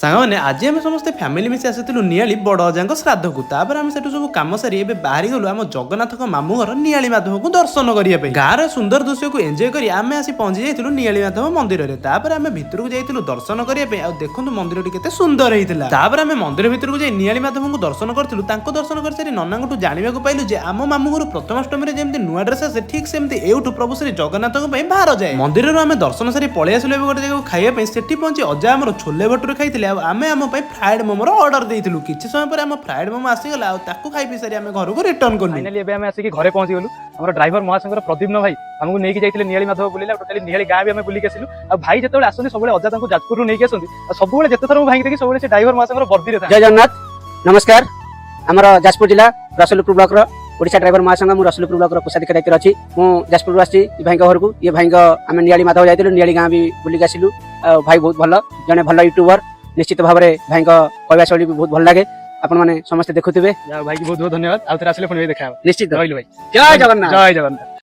ସାଙ୍ଗମାନେ ଆଜି ଆମେ ସମସ୍ତେ ଫ୍ୟାମିଲି ମିଶି ଆସିଥିଲୁ ନିଆଳି ବଡ଼ ଅଜାଙ୍କ ଶ୍ରାଦ୍ଧକୁ। ତାପରେ ଆମେ ସେଠୁ ସବୁ କାମ ସାରି ଏବେ ବାହାରି ଗଲୁ ଆମ ଜଗନ୍ନାଥଙ୍କ ମାମୁଁ ଘର ନିଆଳି ମାଧବଙ୍କୁ ଦର୍ଶନ କରିବା ପାଇଁ। ଗାଁର ସୁନ୍ଦର ଦୃଶ୍ୟକୁ ଏଞ୍ଜୟ କରି ଆମେ ଆସି ପହଞ୍ଚି ଯାଇଥିଲୁ ନିଆଳି ମାଧବ ମନ୍ଦିରରେ। ତାପରେ ଆମେ ଭିତରକୁ ଯାଇଥିଲୁ ଦର୍ଶନ କରିବା ପାଇଁ। ଆଉ ଦେଖନ୍ତୁ ମନ୍ଦିରଟି କେତେ ସୁନ୍ଦର ହେଇଥିଲା। ତାପରେ ଆମେ ମନ୍ଦିର ଭିତରକୁ ଯାଇ ନିଆଳି ମାଧବଙ୍କୁ ଦର୍ଶନ କରିଥିଲୁ। ତାଙ୍କୁ ଦର୍ଶନ କରିସାରି ନନାଙ୍କଠୁ ଜାଣିବାକୁ ପାଇଲୁ ଯେ ଆମ ମାମୁଁ ଘରୁ ପ୍ରଥମାଷ୍ଟମୀରେ ଯେମିତି ନୂଆ ଡ୍ରେସ୍ ଆସେ ଠିକ୍ ସେମିତି ଏଉଠୁ ପ୍ରଭୁ ଶ୍ରୀ ଜଗନ୍ନାଥଙ୍କ ପାଇଁ ଭାର ଯାଏ। ମନ୍ଦିରରୁ ଆମେ ଦର୍ଶନ ସାରି ପଳେଇ ଆସିଲୁ ଏବେ ଗୋଟେ ଜାଗାକୁ ଖାଇବା ପାଇଁ। ସେଠି ପହଞ୍ଚି ଅଜା ଆମର ଛୋଲେ ଭଟୁରେ ଖାଇଥିଲେ। ଆଉ ଆମେ ଆମ ପାଇଁ ଫ୍ରାଏଡ ମୋମୋର ଅର୍ଡର ଦେଇଥିଲୁ। କିଛି ସମୟ ପରେ ଆମ ଫ୍ରାଏଡ ମୋମୋ ଆସିଗଲା। ଆଉ ତାକୁ ଖାଇ ପିଇ ସାରି ଆମେ ଘରକୁ ରିଟର୍ନ କଲୁ। फाइनाली एबे आमे आसिकी घरे पहुंची गलु। हमर ड्राइवर महाशंकर प्रदीप्न भाई हमकु नेकी जाइतिले नियाली माधव बुलिला। टोटली नियाली गाँ भी आमे बुलिक आसिलु। आ भाई जेतेबेले आसନ୍ତି सबले अजा तांको जाजपुर नेकी आसନ୍ତି। आ सबले जेते थर भाई देखि सबले से ड्राइवर महाशंकर वर्दी रे था। जय जगन्नाथ नमस्कार। आमर जाजपुर जिला रसुलपुर ब्लॉक रो ओडिशा ड्राइवर महासंघ मु रसुलपुर ब्लॉक रो कोषाधिकारी दायित्व अछि। मु जाजपुर आसी भाई घर को ये भाई आम नियाली माधव जाइतिलु। नियाली गाँ भी बुलिक आसिलु। भाई बहुत भल जने भल यूट्यूबर निश्चित भाव में भाई कहवा शैली भी बहुत भल लगे। आपण माने समस्त देखुथिबे। भाई की बहुत बहुत धन्यवाद। आउ थरे आसिले फोन देखा निश्चित रहिलु भाई। जय जगन्नाथ। जय जगन्नाथ।